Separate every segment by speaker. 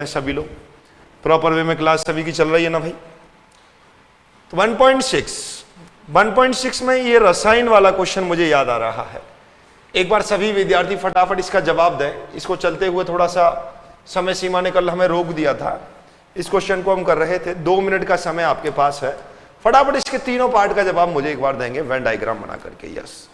Speaker 1: सभी लोग proper way में क्लास सभी की चल रही है ना भाई। तो 1.6 में ये रसायन वाला क्वेश्चन मुझे याद आ रहा है। एक बार सभी विद्यार्थी फटाफट इसका जवाब दें। इसको चलते हुए थोड़ा सा समय सीमा ने कल हमें रोक दिया था। इस क्वेश्चन को हम कर रहे थे, 2 मिनट का समय आपके पास है। फटाफट इसके तीनों पार्ट का जवाब मुझे एक बार देंगे वेन डायग्राम बना करके। यस,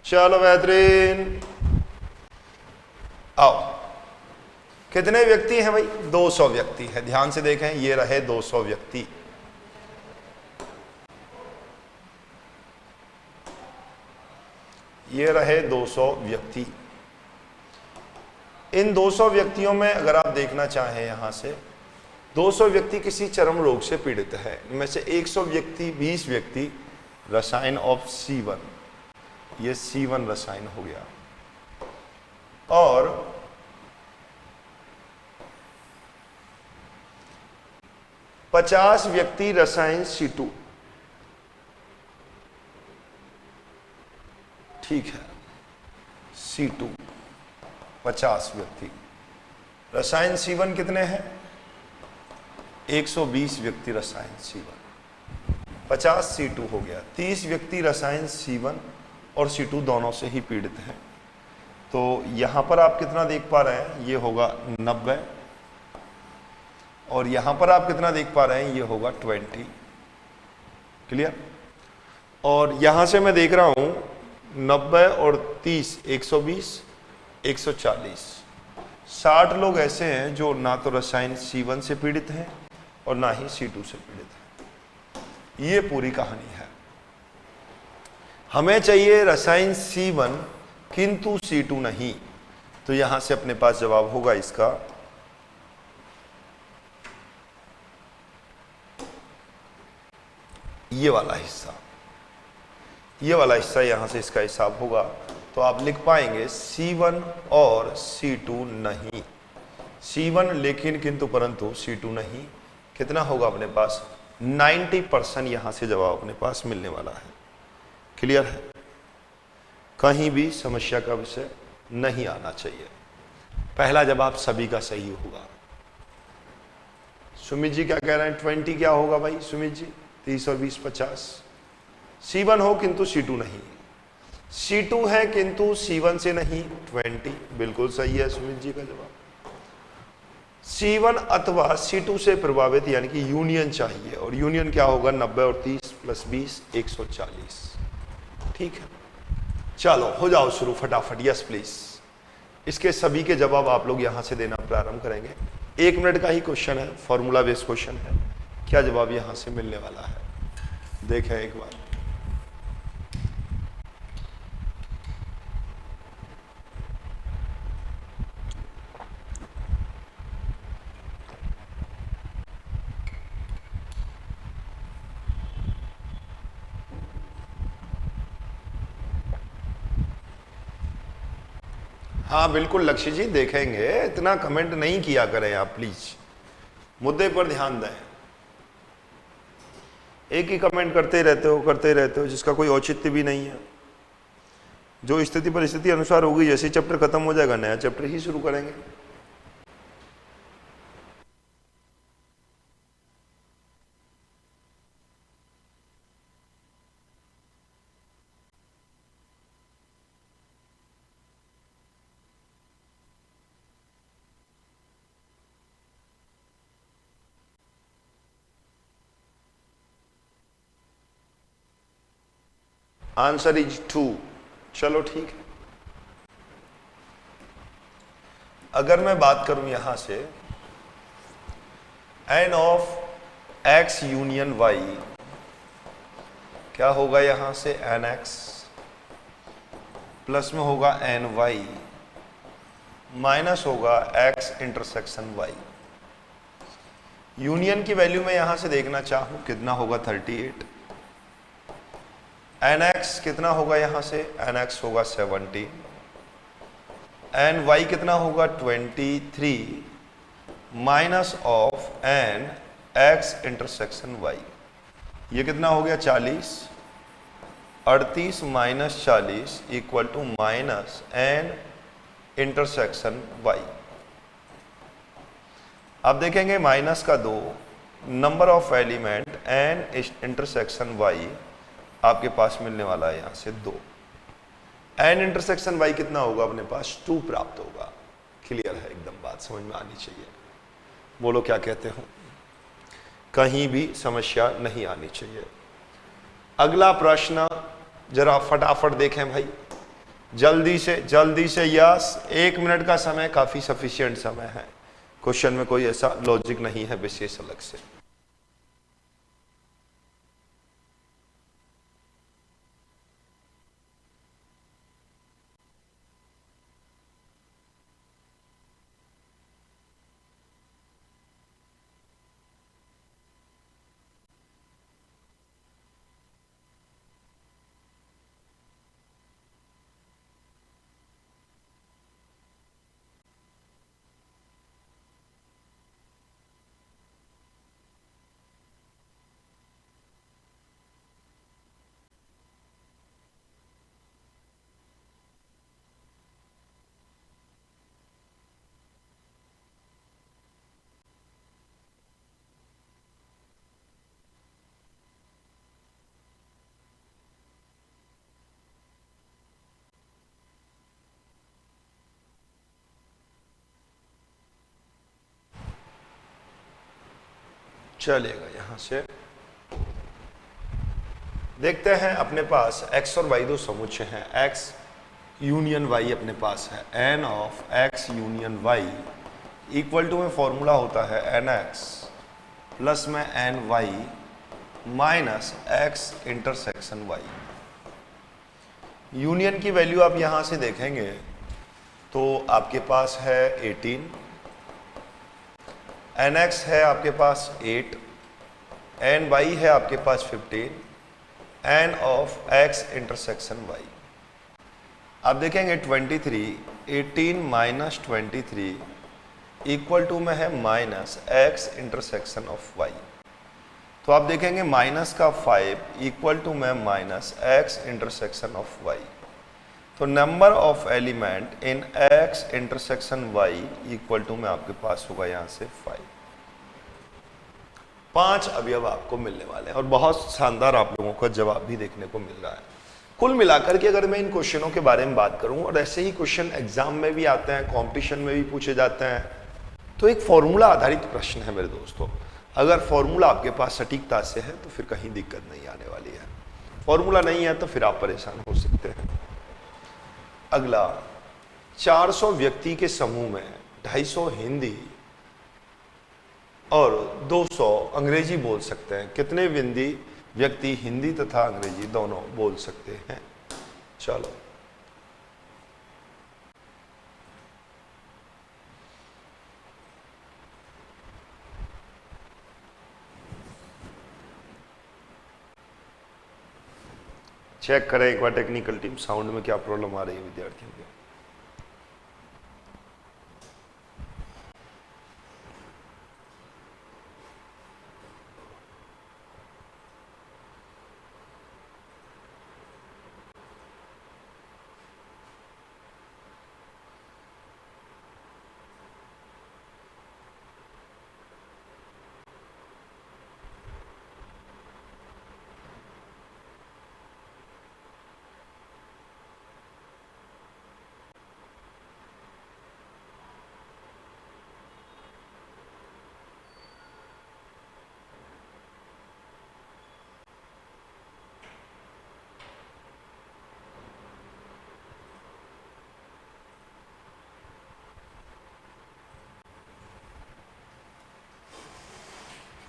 Speaker 1: चलो बेहतरीन। आओ, कितने व्यक्ति हैं भाई? 200 व्यक्ति है। ध्यान से देखें, ये रहे 200 व्यक्ति। ये रहे 200 व्यक्ति। इन 200 व्यक्तियों में अगर आप देखना चाहें, यहां से 200 व्यक्ति किसी चरम रोग से पीड़ित है। इनमें से 120 व्यक्ति रसायन ऑफ C1, ये C1 रसायन हो गया, और 50 व्यक्ति रसायन C2। ठीक है, C2 50 व्यक्ति। रसायन C1 कितने हैं? 120 व्यक्ति रसायन C1, 50 C2 हो गया। 30 व्यक्ति रसायन C1 और C2 दोनों से ही पीड़ित हैं। तो यहां पर आप कितना देख पा रहे हैं? ये होगा 90, और यहां पर आप कितना देख पा रहे हैं? ये होगा 20। क्लियर? और यहां से मैं देख रहा हूं 90 और 30, 120, 140, 60 लोग ऐसे हैं जो ना तो रसायन C1 से पीड़ित हैं और ना ही C2 से पीड़ित हैं। ये पूरी कहानी है। हमें चाहिए रसायन C1 किंतु C2 नहीं। तो यहां से अपने पास जवाब होगा इसका ये वाला हिस्सा। ये वाला हिस्सा यहां से इसका हिसाब होगा। तो आप लिख पाएंगे C1 और C2 नहीं। C1 लेकिन किंतु परंतु C2 नहीं। कितना होगा अपने पास? 90% यहां से जवाब अपने पास मिलने वाला है। क्लियर है? कहीं भी समस्या का विषय नहीं आना चाहिए। पहला जवाब सभी का सही होगा। सुमित जी क्या कह रहे हैं? 20 क्या होगा भाई सुमित जी? 30 और 20 50। C1 हो किंतु C2 नहीं। C2 है किंतु C1 से नहीं, 20। बिल्कुल सही है सुमित जी का जवाब। C1 अथवा C2 से प्रभावित, यानी कि यूनियन चाहिए। और यूनियन क्या होगा? 90 और 30 प्लस 20, 140। ठीक है, चलो हो जाओ शुरू फटाफट। Yes please. इसके सभी के जवाब आप लोग यहां से देना प्रारंभ करेंगे। 1 मिनट का ही क्वेश्चन है, फॉर्मूला बेस्ड क्वेश्चन है। क्या जवाब यहां से मिलने वाला है देखें एक बार। हाँ बिल्कुल लक्ष्य जी देखेंगे, इतना कमेंट नहीं किया करें आप प्लीज, मुद्दे पर ध्यान दें। एक ही कमेंट करते रहते हो जिसका कोई औचित्य भी नहीं है। जो स्थिति परिस्थिति अनुसार होगी, जैसे चैप्टर खत्म हो जाएगा नया चैप्टर ही शुरू करेंगे। Answer is 2। चलो ठीक है। अगर मैं बात करूं यहां से n of x union y, क्या होगा यहां से एन एक्स प्लस में होगा एन वाई माइनस होगा एक्स इंटरसेक्शन वाई। यूनियन की वैल्यू में यहां से देखना चाहूं कितना होगा 38। एन एक्स कितना होगा यहां से, एन एक्स होगा 70। एन वाई कितना होगा 23 minus of n x intersection y. ये कितना हो गया 40। 38 minus 40 equal to minus n intersection y. आप देखेंगे माइनस का 2, number of element n intersection y आपके पास मिलने वाला है यहां से 2। एन इंटरसेक्शन वाई कितना होगा अपने पास 2 प्राप्त होगा। क्लियर है एकदम, बात समझ में आनी चाहिए। बोलो क्या कहते हो, कहीं भी समस्या नहीं आनी चाहिए। अगला प्रश्न जरा फटाफट देखें भाई, जल्दी से यस। 1 मिनट का समय काफी सफिशिएंट समय है, क्वेश्चन में कोई ऐसा लॉजिक नहीं है विशेष अलग से। चलेगा, यहां से देखते हैं। अपने पास x और y दो समुच्चय हैं, x यूनियन y अपने पास है। n of x union y equal to में फॉर्मूला होता है nx प्लस में ny minus x intersection y। Union की वैल्यू आप यहां से देखेंगे तो आपके पास है 18, nx है आपके पास 8, ny है आपके पास 15, n of x intersection y। आप देखेंगे 23, 18 माइनस 23 इक्वल टू में है minus x intersection of y। तो आप देखेंगे माइनस का 5 इक्वल टू में minus x intersection of y। तो number of element in x intersection y equal to में आपके पास होगा यहां से 5। 5 अवयव आपको मिलने वाले हैं और बहुत शानदार आप लोगों का जवाब भी देखने को मिल रहा है। कुल मिलाकर के अगर मैं इन क्वेश्चनों के बारे में बात करूं, और ऐसे ही क्वेश्चन एग्जाम में भी आते हैं, कंपटीशन में भी पूछे जाते हैं, तो एक फॉर्मूला आधारित प्रश्न है मेरे दोस्तों। अगर फॉर्मूला आपके पास सटीकता से है तो फिर कहीं दिक्कत नहीं आने वाली है। फॉर्मूला नहीं है तो फिर आप परेशान हो सकते हैं। अगला, 400 व्यक्ति के समूह में 250 हिंदी और 200 अंग्रेजी बोल सकते हैं। कितने व्यक्ति हिंदी तथा अंग्रेजी दोनों बोल सकते हैं? चलो, चेक करें एक बार टेक्निकल टीम, साउंड में क्या प्रॉब्लम आ रही है विद्यार्थियों के।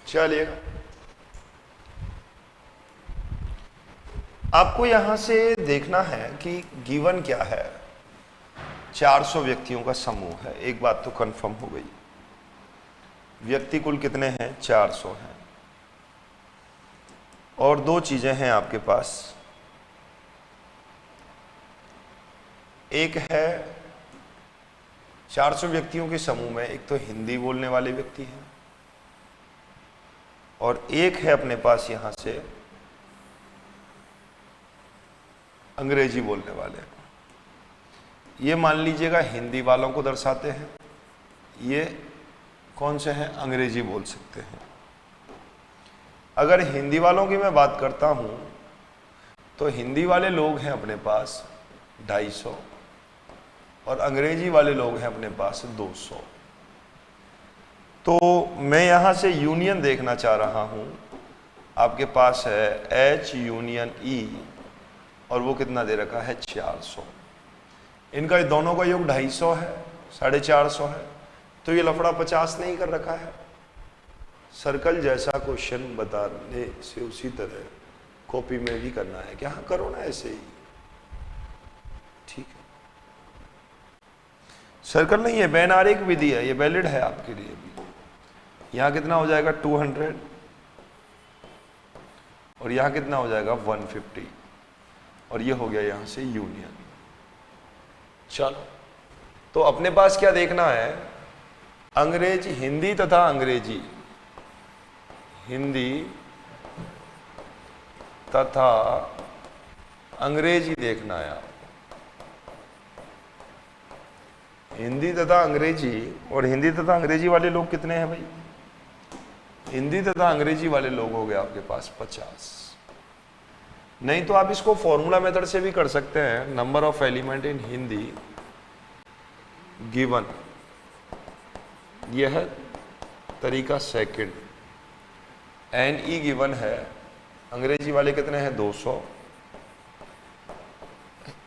Speaker 1: चलिएगा, आपको यहां से देखना है कि गिवन क्या है। 400 व्यक्तियों का समूह है, एक बात तो कंफर्म हो गई। व्यक्ति कुल कितने हैं? 400 हैं। और दो चीजें हैं आपके पास, एक है 400 व्यक्तियों के समूह में एक तो हिंदी बोलने वाले व्यक्ति हैं और एक है अपने पास यहां से अंग्रेजी बोलने वाले। ये मान लीजिएगा हिंदी वालों को दर्शाते हैं, ये कौन से हैं? अंग्रेजी बोल सकते हैं। अगर हिंदी वालों की मैं बात करता हूं तो हिंदी वाले लोग हैं अपने पास 250 और अंग्रेजी वाले लोग हैं अपने पास 200। तो मैं यहां से यूनियन देखना चाह रहा हूं। आपके पास है H यूनियन E और वो कितना दे रखा है? 400। इनका दोनों का योग 250 है, 450 है, तो ये लफड़ा 50 नहीं कर रखा है। सर्कल जैसा क्वेश्चन बताने से उसी तरह कॉपी में भी करना है क्या? हाँ, करो ना ऐसे ही, ठीक है। सर्कल नहीं है, बैनारिक विधि है, ये वैलिड है आपके लिए भी। यहां कितना हो जाएगा? 200 और यहां कितना हो जाएगा? 150 और ये हो गया यहां से यूनियन। चलो, तो अपने पास क्या देखना है? अंग्रेजी, हिंदी तथा अंग्रेजी, हिंदी तथा अंग्रेजी देखना है। हिंदी तथा अंग्रेजी, और हिंदी तथा अंग्रेजी वाले लोग कितने हैं भाई? हिंदी तथा अंग्रेजी वाले लोग हो गए आपके पास 50। नहीं तो आप इसको फॉर्मूला मेथड से भी कर सकते हैं। Number of element in Hindi given, यह है तरीका सेकंड। NE गिवन है, अंग्रेजी वाले कितने हैं? 200।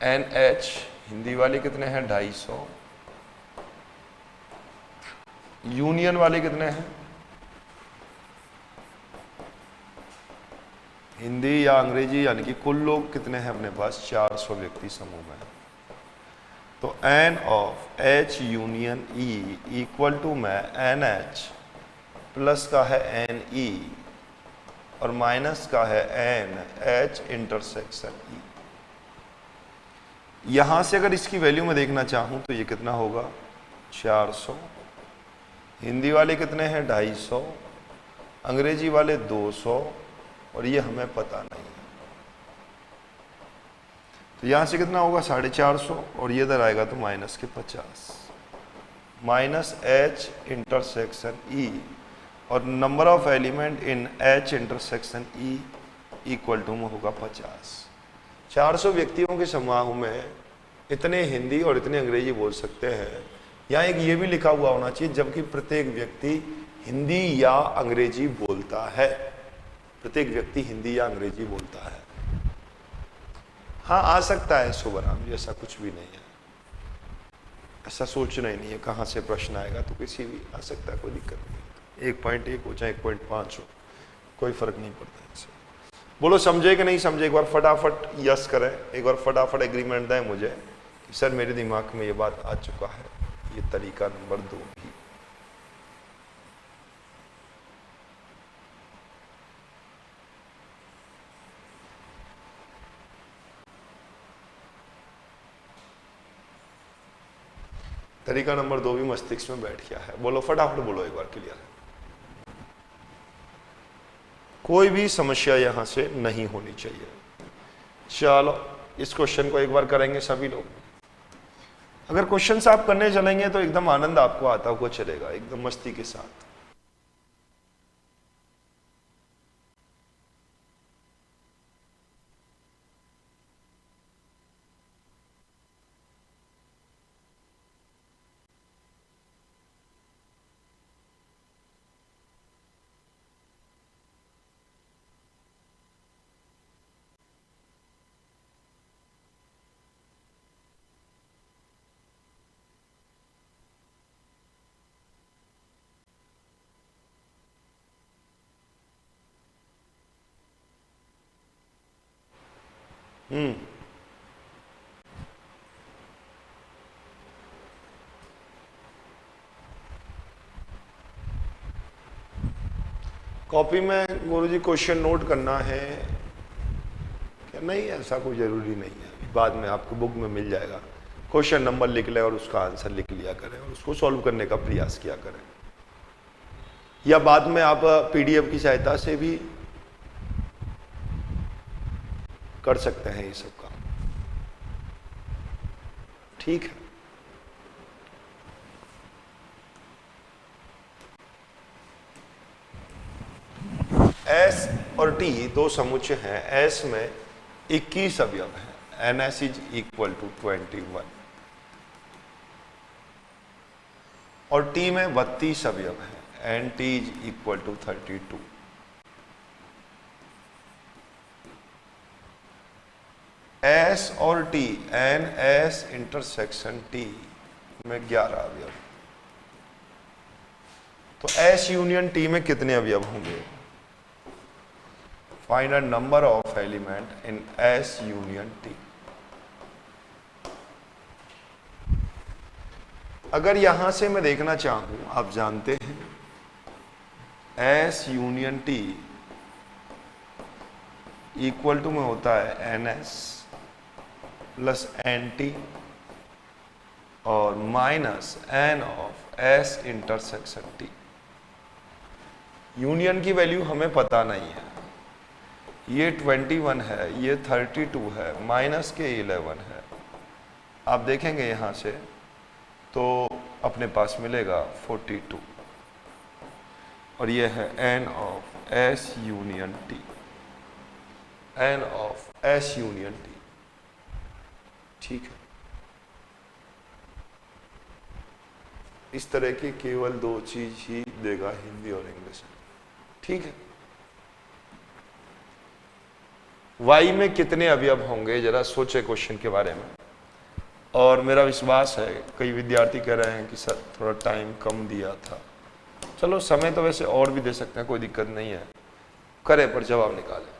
Speaker 1: NH हिंदी वाले कितने हैं? 250। यूनियन वाले कितने हैं? हिंदी या अंग्रेजी यानी कि कुल लोग कितने हैं अपने पास? 400 व्यक्ति समूह में। तो N of H union E equal to में NH प्लस का है NE और माइनस का है NH इंटरसेक्शन E। यहां से अगर इसकी वैल्यू में देखना चाहूं तो ये कितना होगा? 400। हिंदी वाले कितने हैं? 250। अंग्रेजी वाले 200 और ये हमें पता नहीं है। तो यहां से कितना होगा? 450 और ये इधर आएगा तो माइनस के 50, माइनस H इंटरसेक्शन E और number of element in H intersection E equal to में होगा 50। 400 व्यक्तियों के समूह में इतने हिंदी और इतने अंग्रेजी बोल सकते हैं। यहाँ एक ये भी लिखा हुआ होना चाहिए जबकि प्रत्येक व्यक्ति हिंदी या अंग्रेजी बोलता है। प्रत्येक व्यक्ति हिंदी या अंग्रेजी बोलता है। हाँ आ सकता है शुभराम जी, ऐसा कुछ भी नहीं है, ऐसा सोचना ही नहीं है कहाँ से प्रश्न आएगा, तो किसी भी आ सकता है, कोई दिक्कत नहीं। 1.1 हो चाहे 1.5 हो, कोई फर्क नहीं पड़ता इससे। बोलो समझे कि नहीं समझे, एक बार फटाफट यस करें, एक बार फटाफट एग्रीमेंट दें मुझे कि सर मेरे दिमाग में ये बात आ चुका है, ये तरीका नंबर 2 की। तरीका नंबर 2 भी मस्तिष्क में बैठ गया है। बोलो फटाफट बोलो, एक बार क्लियर है। कोई भी समस्या यहां से नहीं होनी चाहिए। चलो इस क्वेश्चन को एक बार करेंगे सभी लोग। अगर क्वेश्चन आप करने चलेंगे तो एकदम आनंद आपको आता हुआ चलेगा, एकदम मस्ती के साथ। कॉपी में गुरुजी क्वेश्चन नोट करना है क्या? नहीं, ऐसा कोई जरूरी नहीं है, बाद में आपको बुक में मिल जाएगा। क्वेश्चन नंबर लिख लें और उसका आंसर लिख लिया करें और उसको सॉल्व करने का प्रयास किया करें, या बाद में आप पीडीएफ की सहायता से भी कर सकते हैं ये सब काम। ठीक है, एस और टी दो समुच्चय हैं। एस में 21 अवयव है, NS इज इक्वल टू 21, और टी में 32 अवयव है, NT is equal to 32। S और टी, NS इंटरसेक्शन टी में 11 अवयव, तो एस यूनियन टी में कितने अवयव होंगे? Find a number of element in S union T. अगर यहां से मैं देखना चाहूं, आप जानते हैं S union T equal to में होता है NS प्लस NT और minus N of S intersection T। Union की वैल्यू हमें पता नहीं है, ये 21 है, ये 32 है, माइनस के 11 है। आप देखेंगे यहां से तो अपने पास मिलेगा 42, और ये है N of S union T, N of S union T। ठीक है, इस तरह की केवल 2 चीज ही देगा हिंदी और इंग्लिश में। ठीक है, वाई में कितने अवयव होंगे, जरा सोचे क्वेश्चन के बारे में। और मेरा विश्वास है कई विद्यार्थी कह रहे हैं कि सर थोड़ा टाइम कम दिया था। चलो समय तो वैसे और भी दे सकते हैं, कोई दिक्कत नहीं है, करें पर जवाब निकालें।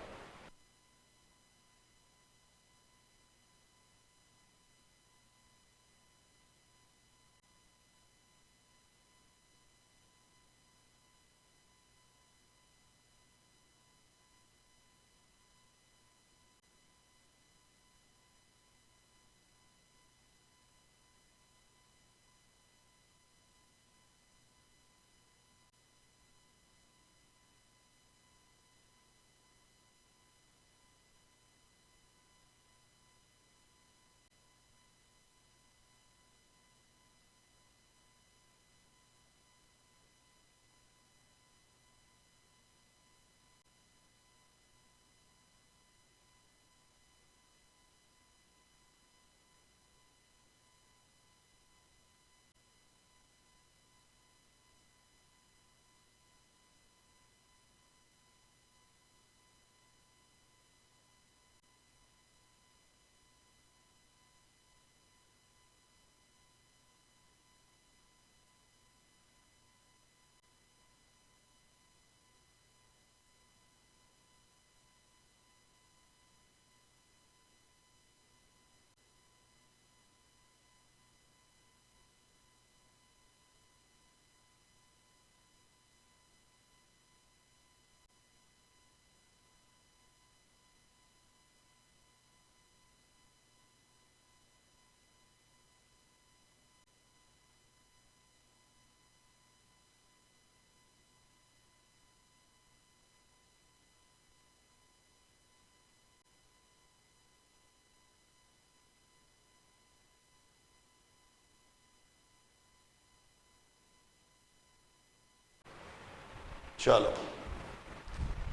Speaker 1: चलो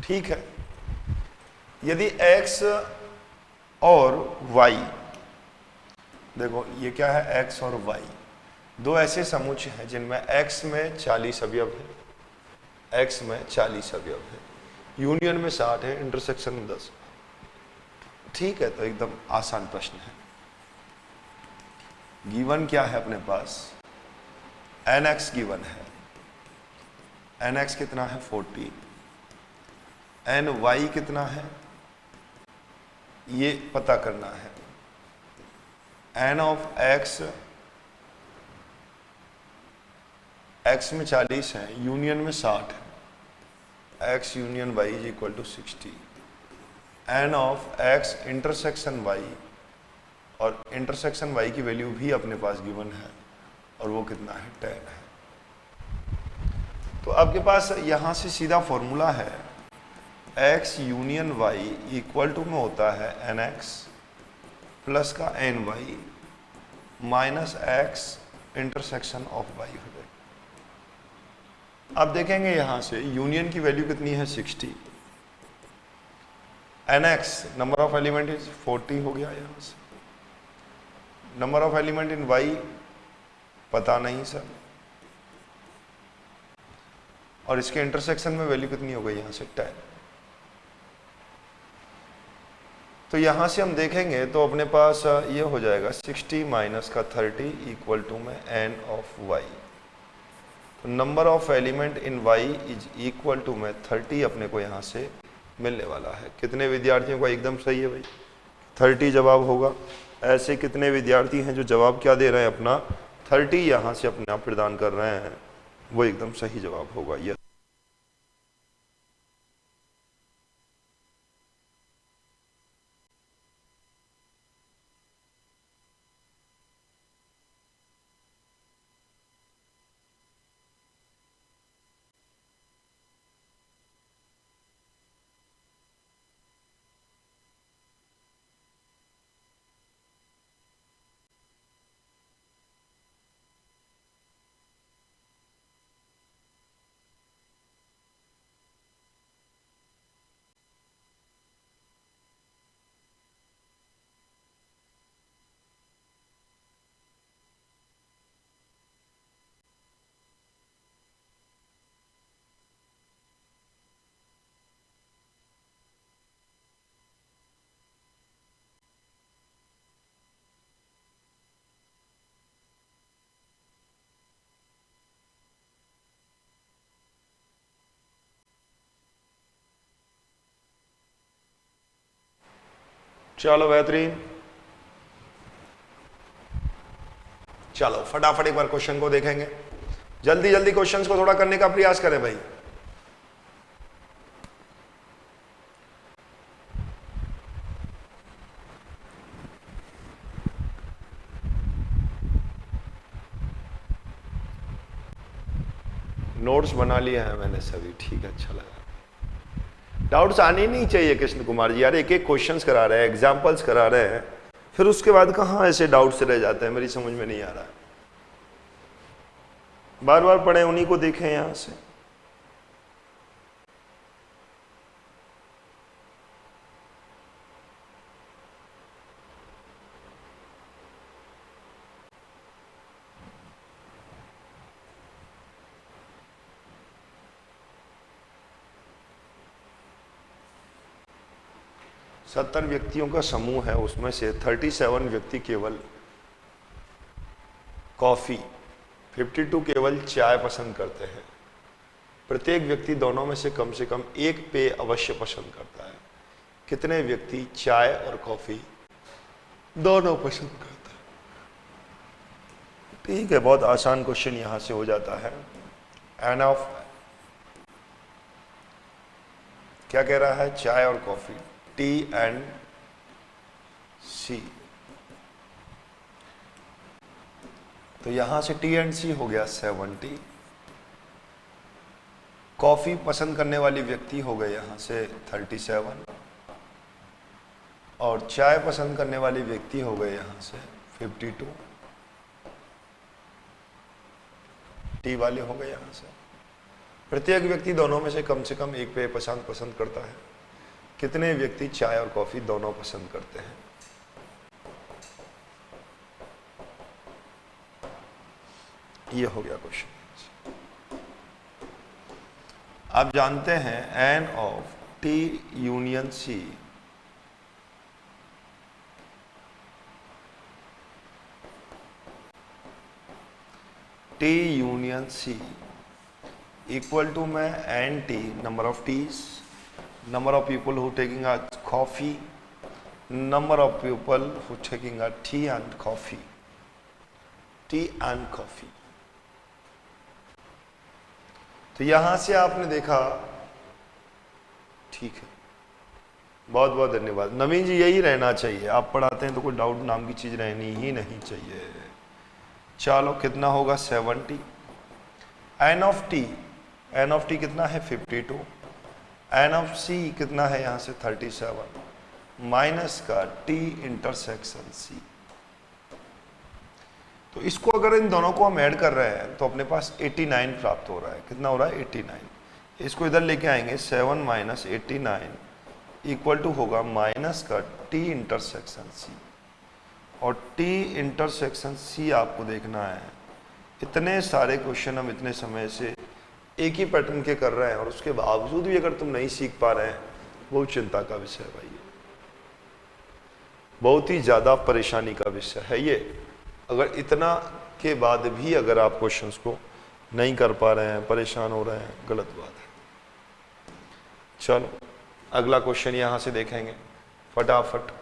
Speaker 1: ठीक है। यदि x और y, देखो ये क्या है, x और y दो ऐसे समुच्चय हैं जिनमें x में 40 अवयव है, x में 40 अवयव है, यूनियन में 60 है, इंटरसेक्शन में 10। ठीक है, तो एकदम आसान प्रश्न है। गिवन क्या है अपने पास, nx गिवन है, nx कितना है 40, ny कितना है ये पता करना है। n ऑफ x, x में 40 है, यूनियन में 60 है, x union y is equal to 60। n of x intersection y, और इंटरसेक्शन y की वैल्यू भी अपने पास गिवन है, और वो कितना है 10 है। तो आपके पास यहां से सीधा फॉर्मूला है, x union y equal to में होता है nx प्लस का ny minus x intersection of y हो जाएगा। आप देखेंगे यहां से यूनियन की वैल्यू कितनी है 60, nx number of element is 40 हो गया, यहां से number of element in y पता नहीं सर, और इसके इंटरसेक्शन में वैल्यू कितनी हो गई यहां से 10। तो यहां से हम देखेंगे तो अपने पास ये हो जाएगा 60 माइनस का 30 इक्वल टू में n ऑफ y। तो number of element in y is equal to में 30 अपने को यहां से मिलने वाला है। कितने विद्यार्थियों का एकदम सही है भाई, 30 जवाब होगा। ऐसे कितने विद्यार्थी हैं जो जवाब क्या दे रहे हैं अपना 30 यहां से अपने आप प्रदान कर रहे हैं, वो एकदम सही जवाब होगा। यस, चलो बेहतरीन। चलो फटाफट एक बार क्वेश्चन को देखेंगे, जल्दी जल्दी क्वेश्चंस को थोड़ा करने का प्रयास करें भाई। नोट्स बना लिए हैं मैंने सभी, ठीक है, अच्छा लगा। डाउट्स आने ही नहीं चाहिए कृष्ण कुमार जी, यार एक एक क्वेश्चंस करा रहे हैं, एग्जांपल्स करा रहे हैं, फिर उसके बाद कहाँ ऐसे डाउट्स रह जाते हैं, मेरी समझ में नहीं आ रहा है। बार बार पढ़े, उन्हीं को देखें यहां से। सत्तर व्यक्तियों का समूह है, उसमें से 37 व्यक्ति केवल कॉफी, 52 केवल चाय पसंद करते हैं। प्रत्येक व्यक्ति दोनों में से कम एक पेय अवश्य पसंद करता है। कितने व्यक्ति चाय और कॉफी दोनों पसंद करते हैं? ठीक है, बहुत आसान क्वेश्चन यहां से हो जाता है। एन ऑफ क्या कह रहा है, चाय और कॉफी, टी एंड सी। तो यहां से टी एंड सी हो गया 70। कॉफी पसंद करने वाली व्यक्ति हो गए यहां से 37, और चाय पसंद करने वाले व्यक्ति हो गए यहां से 52, टी वाले हो गए यहां से। प्रत्येक व्यक्ति दोनों में से कम एक पेय पसंद करता है। कितने व्यक्ति चाय और कॉफी दोनों पसंद करते हैं? ये हो गया क्वेश्चन। आप जानते हैं n of T union C equal to में n T number of Ts, number of people who taking a coffee, number of people who taking a tea and coffee. तो यहां से आपने देखा, ठीक है, बहुत बहुत धन्यवाद नवीन जी। यही रहना चाहिए, आप पढ़ाते हैं तो कोई डाउट नाम की चीज रहनी ही नहीं चाहिए। चलो कितना होगा 70। एन ऑफ टी कितना है 52। एन ऑफ सी कितना है यहां से 37 माइनस का टी इंटरसेक्शन सी। तो इसको अगर इन दोनों को हम ऐड कर रहे हैं तो अपने पास 89 प्राप्त हो रहा है। कितना हो रहा है 89। इसको इधर लेके आएंगे 7 माइनस 89 इक्वल टू होगा माइनस का टी इंटरसेक्शन सी। और टी इंटरसेक्शन सी आपको देखना है। इतने सारे क्वेश्चन हम इतने समय से एक ही पैटर्न के कर रहे हैं और उसके बावजूद भी अगर तुम नहीं सीख पा रहे हैं, बहुत चिंता का विषय है भाई, बहुत ही ज्यादा परेशानी का विषय है ये। अगर इतना के बाद भी अगर आप क्वेश्चंस को नहीं कर पा रहे हैं, परेशान हो रहे हैं, गलत बात है। चलो अगला क्वेश्चन यहां से देखेंगे फटाफट।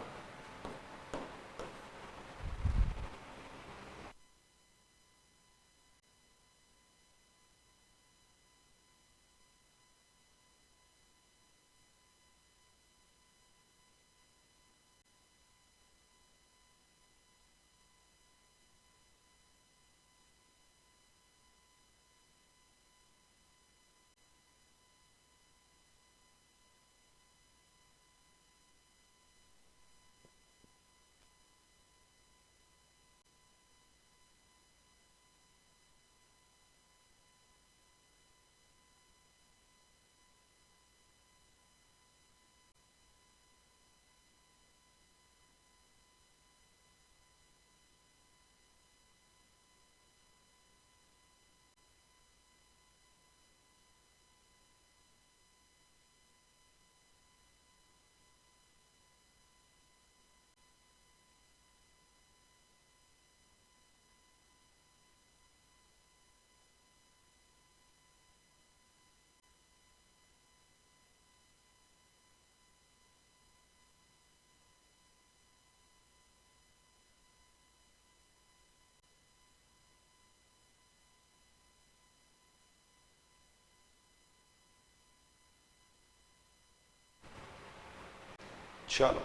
Speaker 1: चलो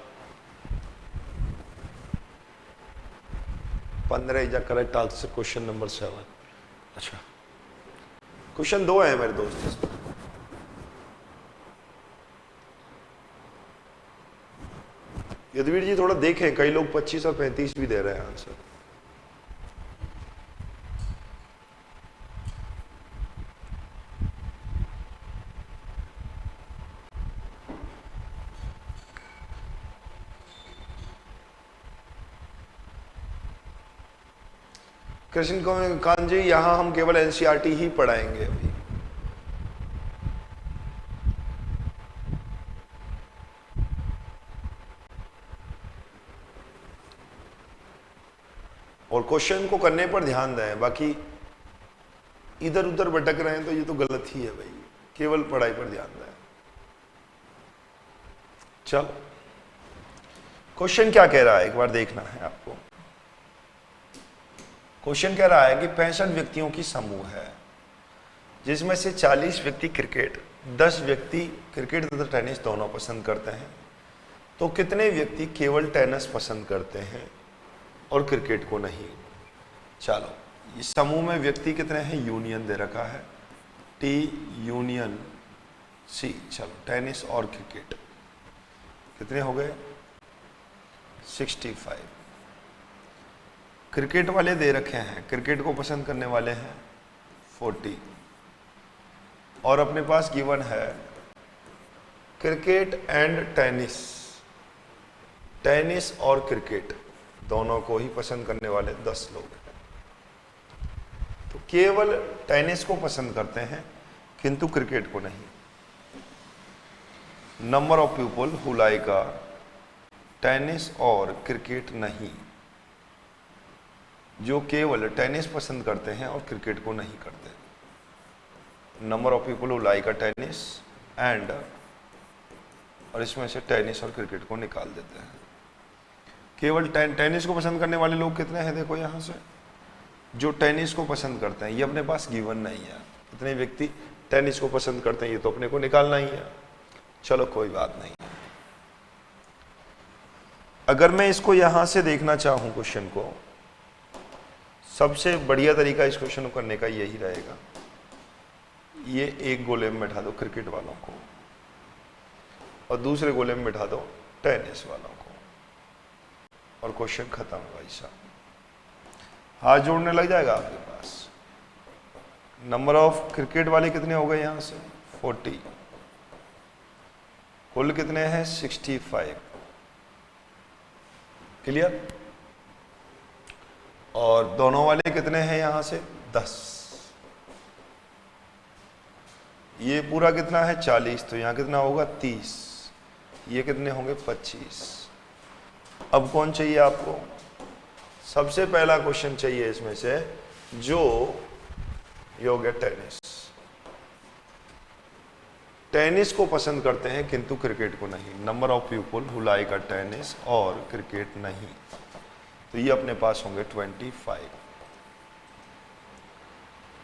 Speaker 1: 15 is correct answer question number 7। अच्छा क्वेश्चन 2 है मेरे दोस्त इसमें। यदुवीर जी थोड़ा देखें, कई लोग 25 और 35 भी दे रहे हैं आंसर। कृष्णकांत जी यहां हम केवल एनसीईआरटी ही पढ़ाएंगे अभी। और क्वेश्चन को करने पर ध्यान दें, बाकी इधर उधर भटक रहे हैं तो ये तो गलत ही है भाई। केवल पढ़ाई पर ध्यान दें। चलो क्वेश्चन क्या कह रहा है एक बार देखना है आपको। क्वेश्चन कह रहा है कि 65 व्यक्तियों की समूह है जिसमें से 40 व्यक्ति क्रिकेट, 10 व्यक्ति क्रिकेट तथा टेनिस दोनों पसंद करते हैं। तो कितने व्यक्ति केवल टेनिस पसंद करते हैं और क्रिकेट को नहीं? चलो इस समूह में व्यक्ति कितने हैं, यूनियन दे रखा है टी यूनियन सी। चलो टेनिस और क्रिकेट कितने हो गए 65। क्रिकेट वाले दे रखे हैं, क्रिकेट को पसंद करने वाले हैं 40। और अपने पास गिवन है क्रिकेट एंड टेनिस, टेनिस और क्रिकेट दोनों को ही पसंद करने वाले 10 लोग हैं। तो केवल टेनिस को पसंद करते हैं किंतु क्रिकेट को नहीं। Number of people who like tennis और क्रिकेट नहीं, जो केवल टेनिस पसंद करते हैं और क्रिकेट को नहीं करते। Number of people who like tennis and, और इसमें से टेनिस और क्रिकेट को निकाल देते हैं। केवल टेनिस को पसंद करने वाले लोग कितने हैं, देखो यहां से, जो टेनिस को पसंद करते हैं, ये अपने पास गिवन नहीं है। कितने व्यक्ति टेनिस को पसंद करते हैं, ये तो अपने को निकालना ही है। चलो कोई बात नहीं। अगर मैं इसको यहां से देखना चाहूं क्वेश्चन को, सबसे बढ़िया तरीका इस क्वेश्चन को करने का यही रहेगा, ये एक गोले में बैठा दो क्रिकेट वालों को और दूसरे गोले में बैठा दो टेनिस वालों को, और क्वेश्चन खत्म भाई साहब। हाथ जोड़ने लग जाएगा आपके पास। नंबर ऑफ क्रिकेट वाले कितने हो गए यहां से 40, कुल कितने हैं 65। क्लियर? और दोनों वाले कितने हैं यहां से 10। ये पूरा कितना है 40, तो यहां कितना होगा 30, ये कितने होंगे 25। अब कौन चाहिए आपको? सबसे पहला क्वेश्चन चाहिए इसमें से जो योग्य टेनिस, टेनिस को पसंद करते हैं किंतु क्रिकेट को नहीं। Number of people who like tennis और क्रिकेट नहीं, तो ये अपने पास होंगे 25।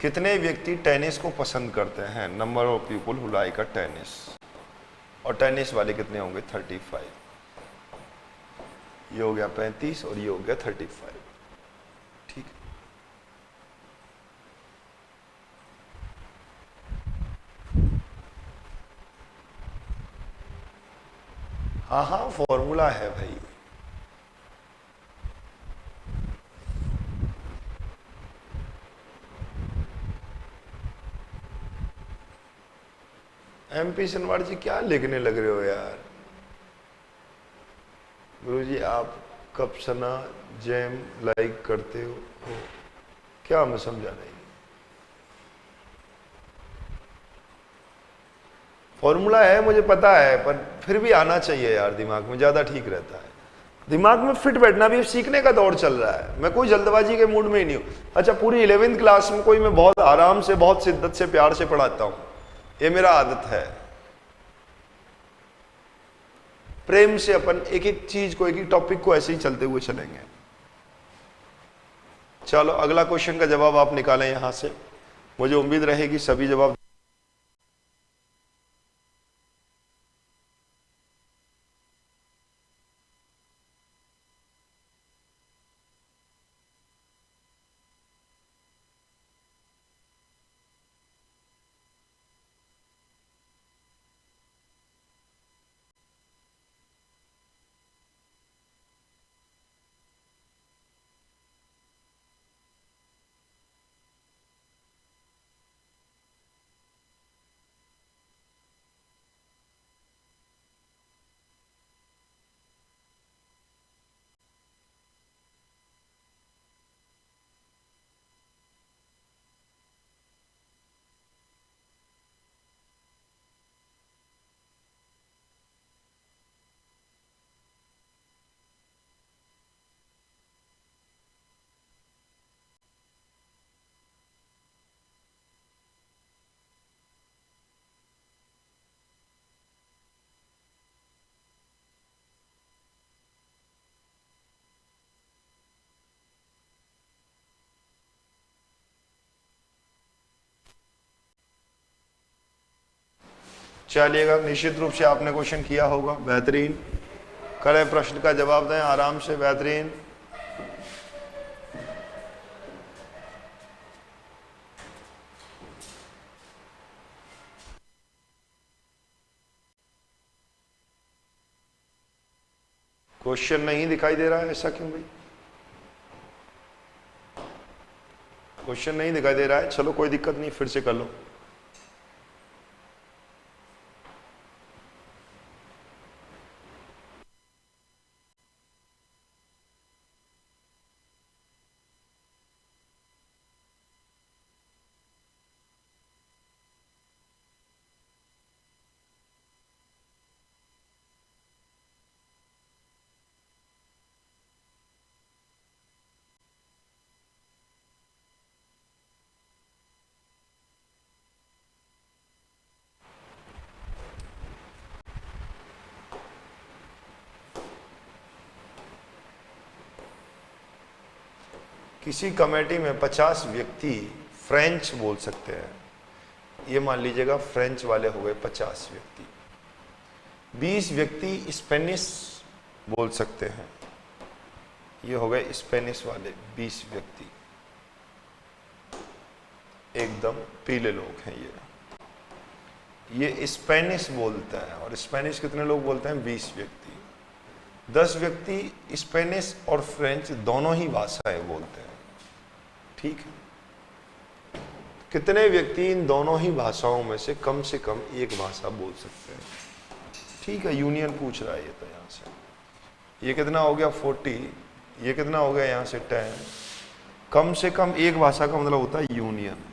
Speaker 1: कितने व्यक्ति टेनिस को पसंद करते हैं? Number of people who like tennis, और टेनिस वाले कितने होंगे 35। ये हो गया 35 और ये हो गया 35। ठीक, हाँ हाँ फॉर्मूला है भाई। MP शनवार जी क्या लिखने लग रहे हो यार? गुरुजी आप कब सना जैम लाइक करते हो क्या? मैं समझा नहीं। फॉर्मूला है मुझे पता है, पर फिर भी आना चाहिए यार दिमाग में, ज्यादा ठीक रहता है। दिमाग में फिट बैठना भी सीखने का दौर चल रहा है। मैं कोई जल्दबाजी के मूड में ही नहीं हूं। अच्छा, पूरी 11वीं क्लास में कोई मैं बहुत आराम से, बहुत शिद्दत से, प्यार से पढ़ाता हूं, ये मेरा आदत है। प्रेम से अपन एक एक चीज को, एक एक टॉपिक को ऐसे ही चलते हुए चलेंगे। चलो अगला क्वेश्चन का जवाब आप निकालें यहां से। मुझे उम्मीद रहेगी सभी जवाब। चलिएगा, निश्चित रूप से आपने क्वेश्चन किया होगा, बेहतरीन करें, प्रश्न का जवाब दें आराम से, बेहतरीन। क्वेश्चन नहीं दिखाई दे रहा है, ऐसा क्यों भाई? क्वेश्चन नहीं दिखाई दे रहा है, चलो कोई दिक्कत नहीं, फिर से कर लो। किसी कमेटी में 50 व्यक्ति फ्रेंच बोल सकते हैं, ये मान लीजिएगा फ्रेंच वाले हो गए 50 व्यक्ति। 20 व्यक्ति स्पेनिश बोल सकते हैं, ये हो गए स्पेनिश वाले 20 व्यक्ति, एकदम पीले लोग हैं ये स्पेनिश बोलता है। और स्पेनिश कितने लोग बोलते हैं? 20 व्यक्ति। 10 व्यक्ति स्पेनिश और फ्रेंच दोनों ही भाषाएं बोलते हैं, ठीक है। कितने व्यक्ति इन दोनों ही भाषाओं में से कम एक भाषा बोल सकते हैं? ठीक है, यूनियन पूछ रहा है ये तो। यहाँ से ये कितना हो गया 40, ये कितना हो गया यहाँ से 10। कम से कम एक भाषा का मतलब होता है यूनियन,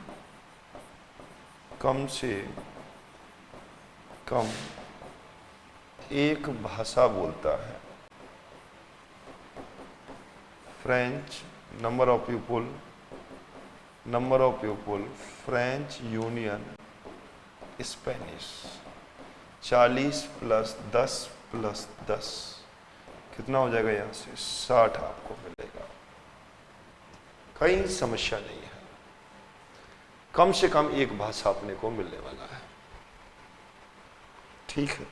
Speaker 1: कम से कम एक भाषा बोलता है। French number of people, French union, Spanish. 40 + 10 + 10 कितना हो जाएगा? यहाँ से 60 आपको मिलेगा। कहीं समस्या नहीं है, कम से कम एक भाषा अपने को मिलने वाला है, ठीक है।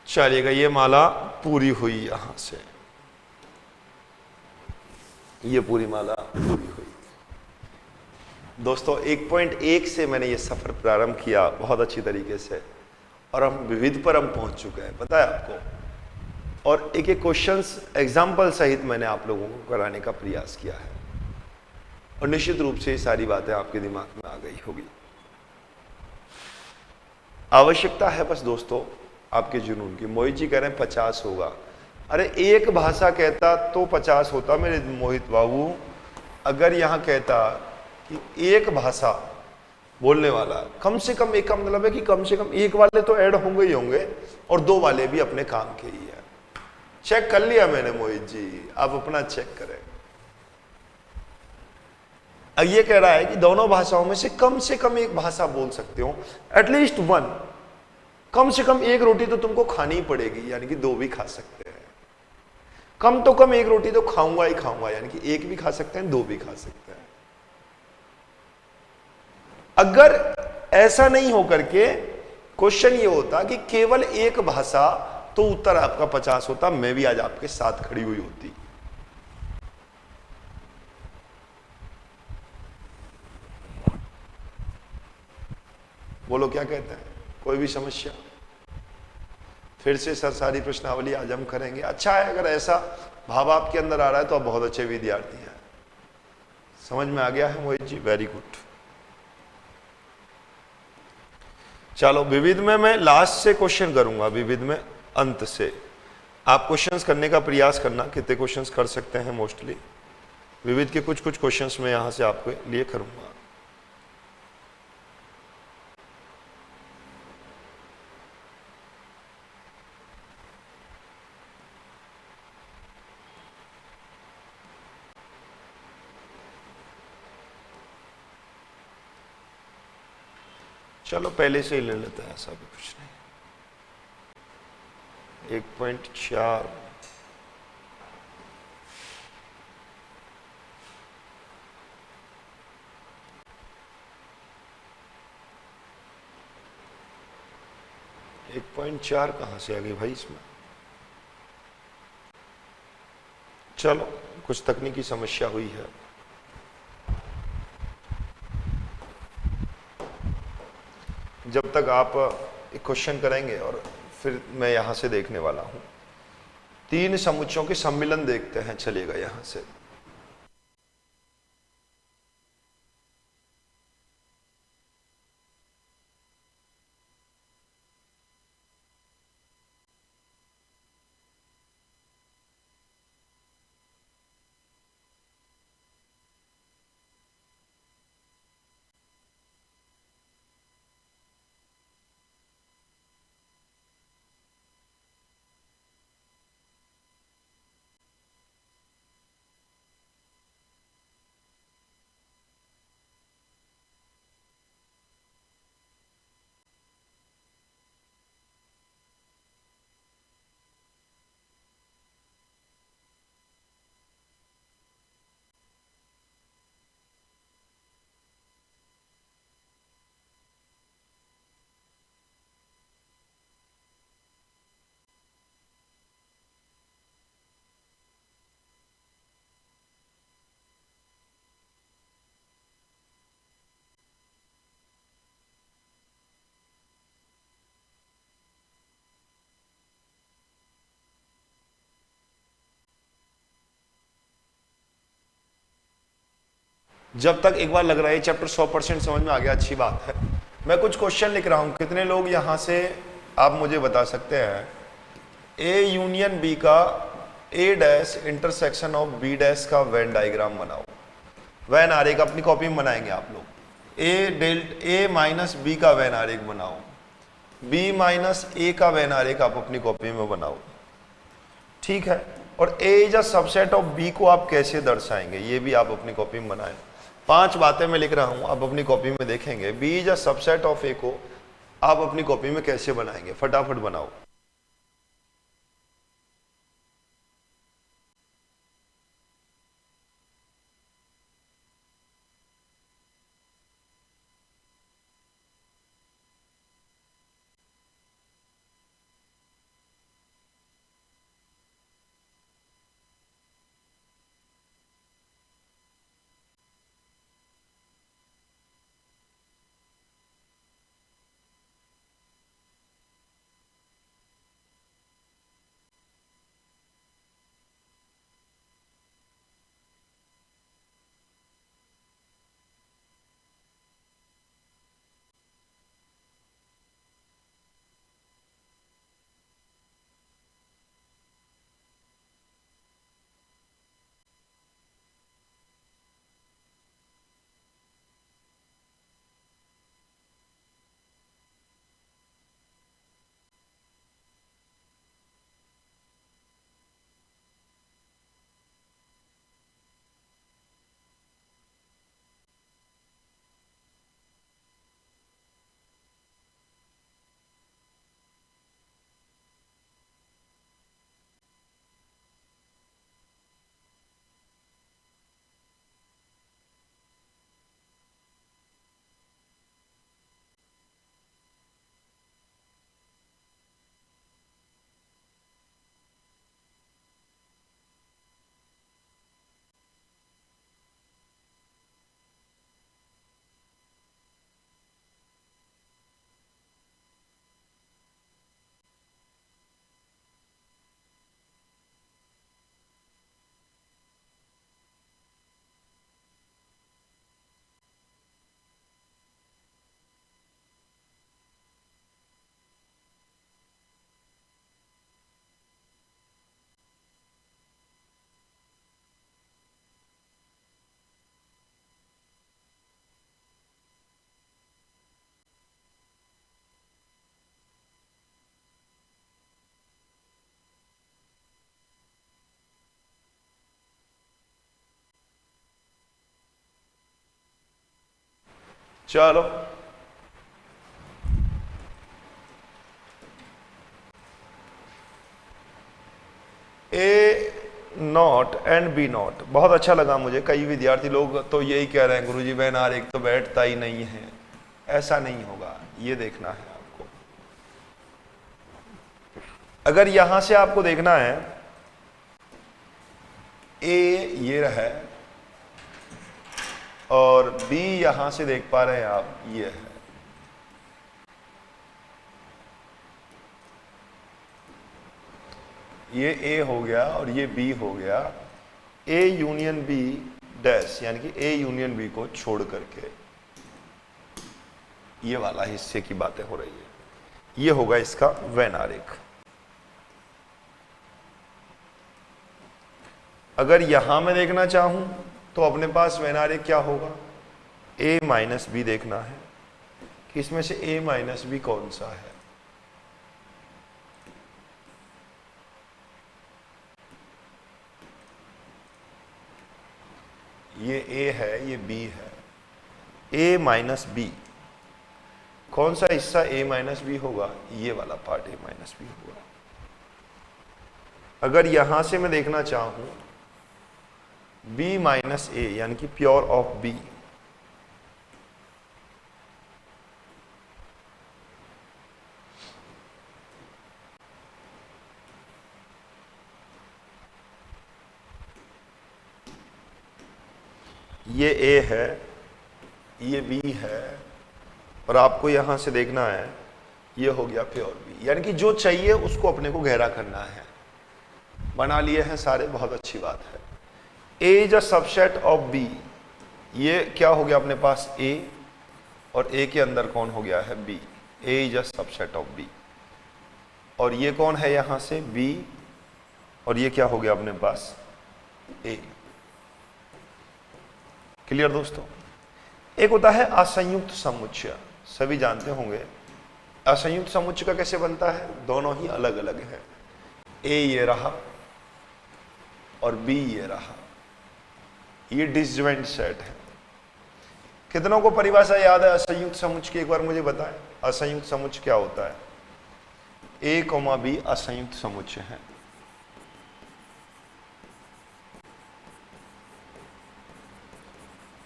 Speaker 1: चलिएगा, ये माला पूरी हुई। यहां से ये पूरी माला पूरी हुई। दोस्तों 1.1 से मैंने ये सफर प्रारंभ किया बहुत अच्छी तरीके से, और हम विविध पर हम पहुंच चुके हैं, पता है आपको। और एक एक क्वेश्चंस एग्जाम्पल सहित मैंने आप लोगों को कराने का प्रयास किया है, और निश्चित रूप से ये सारी बातें आपके दिमाग में आ गई होगी। आवश्यकता है बस दोस्तों आपके जुनून की। मोहित जी कह रहे हैं 50 होगा। अरे एक भाषा कहता तो 50 होता मेरे मोहित बाबू। अगर यहाँ कहता कि एक भाषा बोलने वाला, कम से कम एक का मतलब है कि कम से कम एक वाले तो ऐड होंगे ही होंगे, और 2 वाले भी अपने काम के ही है। चेक कर लिया मैंने मोहित जी, आप अपना चेक करें। अब ये कह रहा है कि दोनों भाषाओं में से कम एक भाषा बोल सकते हो, एटलीस्ट 1। कम से कम एक रोटी तो तुमको खानी ही पड़ेगी, यानी कि 2 भी खा सकते हैं। कम तो कम एक रोटी तो खाऊंगा ही खाऊंगा, यानी कि 1 भी खा सकते हैं, 2 भी खा सकते हैं। अगर ऐसा नहीं हो करके क्वेश्चन ये होता कि केवल एक भाषा, तो उत्तर आपका 50 होता, मैं भी आज आपके साथ खड़ी हुई होती। बोलो क्या कहते हैं? कोई भी समस्या? फिर से सर सारी प्रश्नावली आज हम करेंगे। अच्छा है, अगर ऐसा भाव आपके अंदर आ रहा है तो आप बहुत अच्छे विद्यार्थी हैं। समझ में आ गया है मोहित जी? Very good. चलो, विविध में मैं लास्ट से क्वेश्चन करूंगा, विविध में अंत से। आप क्वेश्चंस करने का प्रयास करना, कितने क्वेश्चंस कर सकते हैं। मोस्टली विविध के कुछ क्वेश्चंस मैं यहां से आपके लिए करूंगा। चलो पहले से ही ले लेते हैं, ऐसा भी कुछ नहीं। 1.4 1.4 कहां से आ गई भाई इसमें? चलो कुछ तकनीकी समस्या हुई है। जब तक आप एक क्वेश्चन करेंगे और फिर मैं यहां से देखने वाला हूं। 3 समुच्चयों के सम्मिलन देखते हैं, चलिएगा यहां से। जब तक एक बार लग रहा है चैप्टर 100% समझ में आ गया, अच्छी बात है। मैं कुछ क्वेश्चन लिख रहा हूं, कितने लोग यहां से आप मुझे बता सकते हैं ए यूनियन बी का A dash intersection of B dash का वेन डायग्राम बनाओ। वेन आरेख अपनी कॉपी में बनाएंगे आप लोग। ए माइनस बी का वेन आरेख बनाओ, बी माइनस ए का वेन आरेख आप अपनी कॉपी में बनाओ, ठीक है। और A is a subset of B को आप कैसे दर्शाएंगे ये भी आप अपनी कॉपी में बनाएं। 5 बातें मैं लिख रहा हूं, आप अपनी कॉपी में देखेंगे। B is a subset of A को आप अपनी कॉपी में कैसे बनाएंगे, फटाफट बनाओ। चलो ए नॉट एंड बी नॉट बहुत अच्छा लगा मुझे। कई विद्यार्थी लोग तो यही कह रहे हैं गुरुजी वेन आरेख तो बैठता ही नहीं है। ऐसा नहीं होगा, ये देखना है आपको। अगर यहां से आपको देखना है ए ये रहा और बी यहां से देख पा रहे हैं आप ये है, ये ए हो गया और ये बी हो गया। ए यूनियन बी डैश यानी कि ए यूनियन बी को छोड़ करके ये वाला हिस्से की बातें हो रही है। ये होगा इसका वेन आरेख। अगर यहां मैं देखना चाहूं तो अपने पास वेन आरेख क्या होगा, ए माइनस बी देखना है कि इसमें से ए माइनस बी कौन सा है। ये ए है, ये बी है। ए माइनस बी कौन सा हिस्सा ए माइनस बी होगा, ये वाला पार्ट ए माइनस बी होगा। अगर यहां से मैं देखना चाहूं बी माइनस ए यानी कि प्योर ऑफ बी, ये ए है, ये बी है और आपको यहां से देखना है ये हो गया प्योर बी। यानी कि जो चाहिए उसको अपने को गहरा करना है। बना लिए हैं सारे, बहुत अच्छी बात है। A is a subset of B, ये क्या हो गया अपने पास ए, और ए के अंदर कौन हो गया है B. A is a subset of B. और ये कौन है यहां से बी, और ये क्या हो गया अपने पास ए। क्लियर दोस्तों। एक होता है असंयुक्त समुच्चय, सभी जानते होंगे असंयुक्त समुच्चय का कैसे बनता है, दोनों ही अलग अलग है। ए ये रहा और बी ये रहा, ये डिसजॉइंट सेट है। कितनों को परिभाषा याद है असंयुक्त समुच्चय की, एक बार मुझे बताएं असंयुक्त समुच्चय क्या होता है। ए कॉमा बी असंयुक्त समुच्चय है।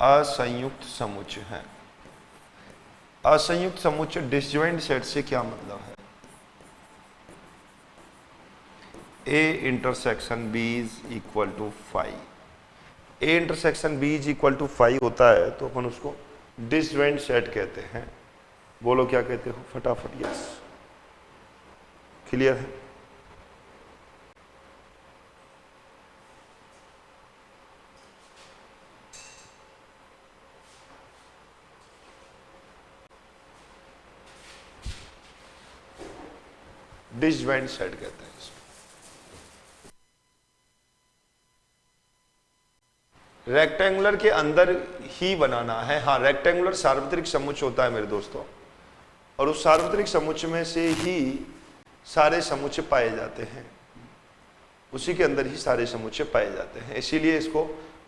Speaker 1: असंयुक्त समुच्चय है। असंयुक्त समुच्चय डिसजॉइंट सेट से क्या मतलब है, A intersection B is equal to 5। A intersection B is equal to 5 होता है तो अपन उसको डिसजॉइंट सेट कहते हैं। बोलो क्या कहते हो फटाफट। यस, क्लियर है। डिसजॉइंट सेट कहते हैं इसको। रेक्टेंगुलर के अंदर ही बनाना है। हाँ, रेक्टेंगुलर सार्वत्रिक समुच्चय होता है मेरे दोस्तों, और उस सार्वत्रिक समुच्चय में से ही सारे समुच्चय पाए जाते हैं, उसी के अंदर ही सारे समुच्चय पाए जाते हैं। इसीलिए इसको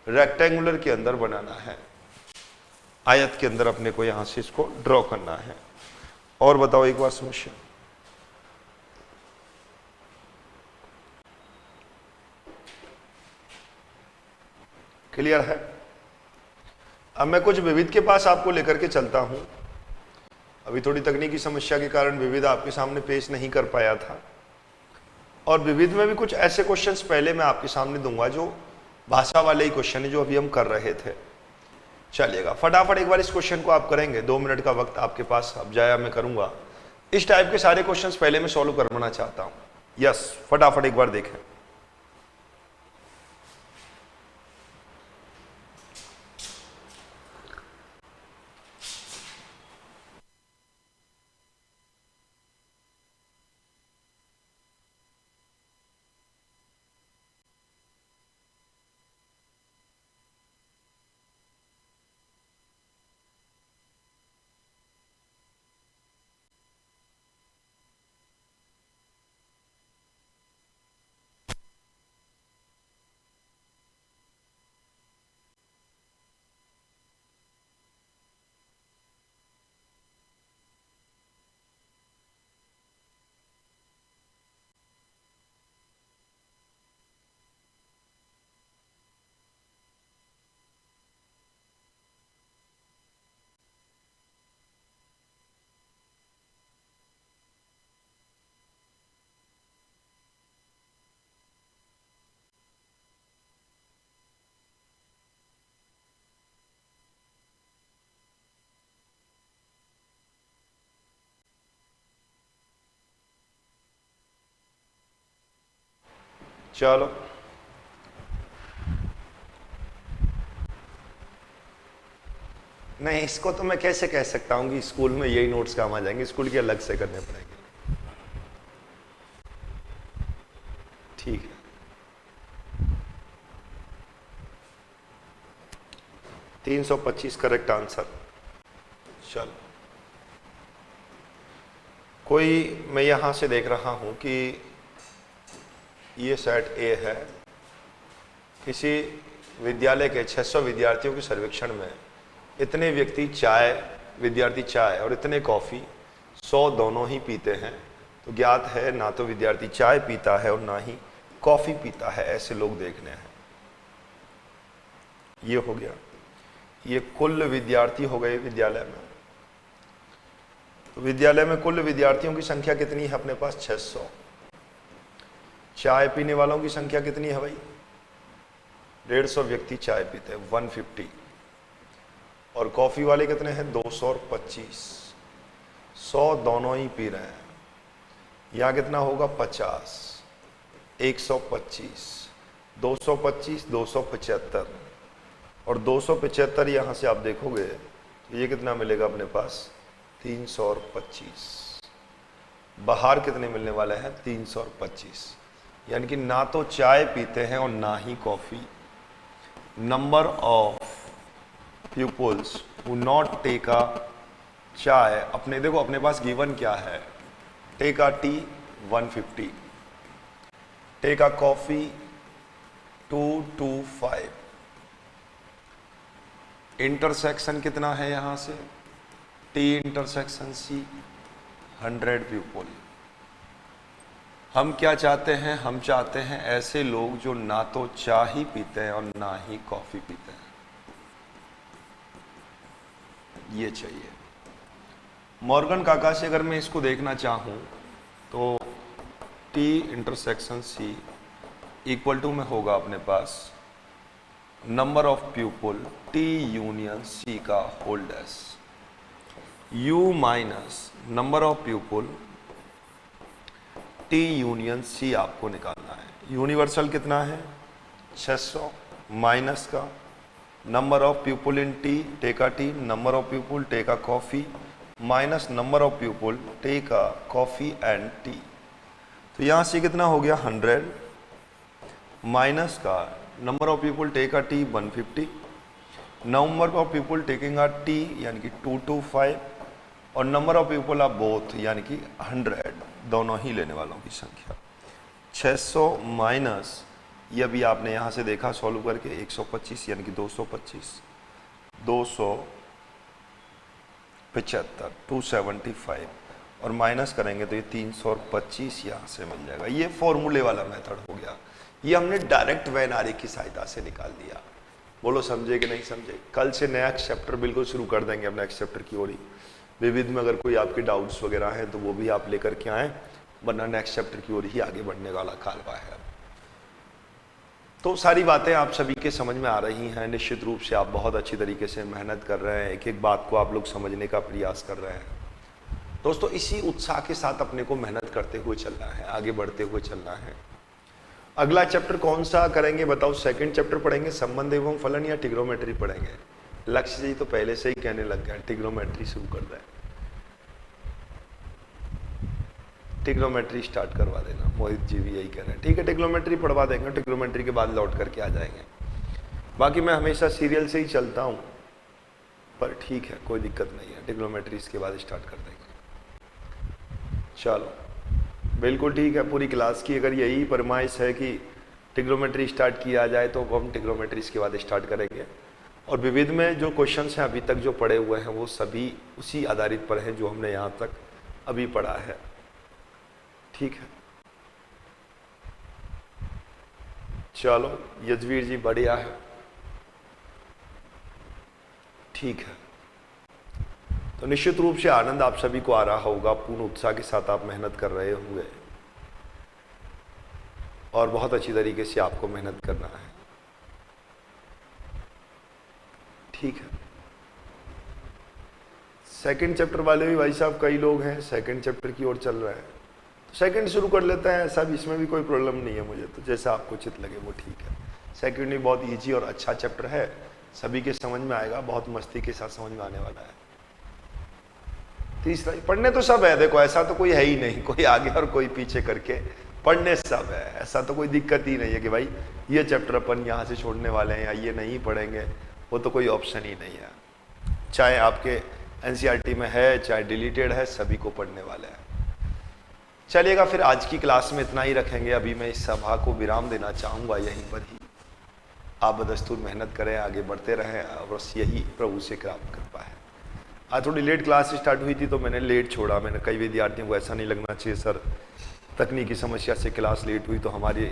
Speaker 1: रेक्टेंगुलर के अंदर बनाना है, आयत के अंदर अपने को यहां से इसको ड्रॉ करना है। और बताओ एक बार समस्या। क्लियर है। अब मैं कुछ विविध के पास आपको लेकर के चलता हूं। अभी थोड़ी तकनीकी समस्या के कारण विविध आपके सामने पेश नहीं कर पाया था, और विविध में भी कुछ ऐसे क्वेश्चंस पहले मैं आपके सामने दूंगा जो भाषा वाले ही क्वेश्चन है जो अभी हम कर रहे थे। चलिएगा फटाफट एक बार इस क्वेश्चन को आप करेंगे, 2 मिनट का वक्त आपके पास अब जाया मैं करूंगा। इस टाइप के सारे क्वेश्चंस पहले मैं सॉल्व करवाना चाहता हूं। यस, फटाफट एक बार देखें। चलो नहीं, इसको तो मैं कैसे कह सकता हूं कि स्कूल में यही नोट्स काम आ जाएंगे, स्कूल के अलग से करने पड़ेंगे। ठीक है, $325 करेक्ट आंसर। चलो कोई, मैं यहां से देख रहा हूं कि ये सेट ए है। किसी विद्यालय के 600 विद्यार्थियों के सर्वेक्षण में इतने विद्यार्थी चाय और इतने कॉफ़ी 100 दोनों ही पीते हैं, तो ज्ञात है ना तो विद्यार्थी चाय पीता है और ना ही कॉफ़ी पीता है, ऐसे लोग देखने हैं। ये हो गया, ये कुल विद्यार्थी हो गए विद्यालय में। तो विद्यालय में कुल विद्यार्थियों की संख्या कितनी है अपने पास 600। चाय पीने वालों की संख्या कितनी है भाई, 150 व्यक्ति चाय पीते हैं 150, और कॉफी वाले कितने हैं 200 और 25, 100 दोनों ही पी रहे हैं। यहाँ कितना होगा 50, 125, 225, 275, और 275 यहाँ से आप देखोगे तो ये कितना मिलेगा अपने पास 325। बाहर कितने मिलने वाले हैं 325, यानी कि ना तो चाय पीते हैं और ना ही coffee. Number of peoples who not take a chai, अपने देखो अपने पास गिवन क्या है, take a tea 150, take a coffee 225, intersection कितना है यहां से टी इंटरसेक्शन सी 100 पीपल। हम क्या चाहते हैं, हम चाहते हैं ऐसे लोग जो ना तो चाय ही पीते हैं और ना ही कॉफी पीते हैं, ये चाहिए। मॉर्गन काका से अगर मैं इसको देखना चाहूं तो T intersection C equal to में होगा अपने पास number of people T union C का whole dash, U minus number of people T union C आपको निकालना है। यूनिवर्सल कितना है 600 माइनस का number of people in T take a tea, number of people take a coffee minus number of people take a coffee and tea. तो यहां से कितना हो गया 100 माइनस का number of people take a tea 150, number of people taking a tea यानी कि 225 और number of people of both यानी कि 100, दोनों ही लेने वालों की संख्या 600 माइनस ये भी आपने यहाँ से देखा सॉल्व करके 125 यानी कि 225, 275 275 और माइनस करेंगे तो ये 325 यहाँ से मिल जाएगा। ये फॉर्मूले वाला मेथड हो गया, ये हमने डायरेक्ट वेन आरेख की सहायता से निकाल दिया। बोलो समझे कि नहीं समझे? कल से नया चैप्टर बिल्कुल शुरू कर देंगे अपना नेक्स्ट चैप्टर की ओर ही। विविध में अगर कोई आपके डाउट्स वगैरह हैं तो वो भी आप लेकर के आएँ, वरना नेक्स्ट चैप्टर की ओर ही आगे बढ़ने वाला कालवा है। तो सारी बातें आप सभी के समझ में आ रही हैं, निश्चित रूप से आप बहुत अच्छी तरीके से मेहनत कर रहे हैं, एक एक बात को आप लोग समझने का प्रयास कर रहे हैं। दोस्तों इसी उत्साह के साथ अपने को मेहनत करते हुए चलना है, आगे बढ़ते हुए चलना है। अगला चैप्टर कौन सा करेंगे बताओ? सेकंड चैप्टर पढ़ेंगे संबंध एवं फलन या ट्रिग्नोमेट्री पढ़ेंगे? लक्ष्य जी तो पहले से ही कहने लग गए ट्रिग्नोमेट्री शुरू कर दें, ट्रिग्नोमेट्री स्टार्ट करवा देना। मोहित जी भी यही कह रहे हैं, ठीक है ट्रिग्नोमेट्री पढ़वा देंगे, ट्रिग्नोमेट्री के बाद लौट करके आ जाएंगे। बाकी मैं हमेशा सीरियल से ही चलता हूँ, पर ठीक है कोई दिक्कत नहीं है, ट्रिग्नोमेट्री इसके बाद स्टार्ट कर देंगे। चलो बिल्कुल ठीक है, पूरी क्लास की अगर यही फरमाइश है कि ट्रिग्नोमेट्री स्टार्ट किया जाए तो हम ट्रिग्नोमेट्री इसके बाद स्टार्ट करेंगे। और विविध में जो क्वेश्चंस हैं अभी तक जो पढ़े हुए हैं वो सभी उसी आधारित पर हैं जो हमने यहाँ तक अभी पढ़ा है, ठीक है। चलो यजवीर जी बढ़िया है, ठीक है। तो निश्चित रूप से आनंद आप सभी को आ रहा होगा, पूर्ण उत्साह के साथ आप मेहनत कर रहे होंगे और बहुत अच्छी तरीके से आपको मेहनत करना है, ठीक है। सेकंड चैप्टर वाले भी भाई साहब कई लोग हैं सेकंड चैप्टर की ओर चल रहे हैं, तो सेकंड शुरू कर लेते हैं, ऐसा भी इसमें भी कोई प्रॉब्लम नहीं है मुझे, तो जैसा आपको उचित लगे वो ठीक है। सेकंड भी बहुत ईजी और अच्छा चैप्टर है, सभी के समझ में आएगा, बहुत मस्ती के साथ समझ में आने वाला है। तीसरा पढ़ने तो सब है, देखो ऐसा तो कोई है ही नहीं, कोई आगे और कोई पीछे करके पढ़ने सब है, ऐसा तो कोई दिक्कत ही नहीं है कि भाई ये चैप्टर अपन यहाँ से छोड़ने वाले हैं या ये नहीं पढ़ेंगे, वो तो कोई ऑप्शन ही नहीं है। चाहे आपके एनसीईआरटी में है चाहे डिलीटेड है, सभी को पढ़ने वाले हैं। चलिएगा फिर आज की क्लास में इतना ही रखेंगे, अभी मैं इस सभा को विराम देना चाहूँगा यहीं पर ही। आप बदस्तूर मेहनत करें, आगे बढ़ते रहें, और बस यही प्रभु से कृपा है। आज थोड़ी लेट क्लास स्टार्ट हुई थी तो मैंने लेट छोड़ा, मैंने कई विद्यार्थियों को ऐसा नहीं लगना चाहिए सर तकनीकी समस्या से क्लास लेट हुई तो हमारी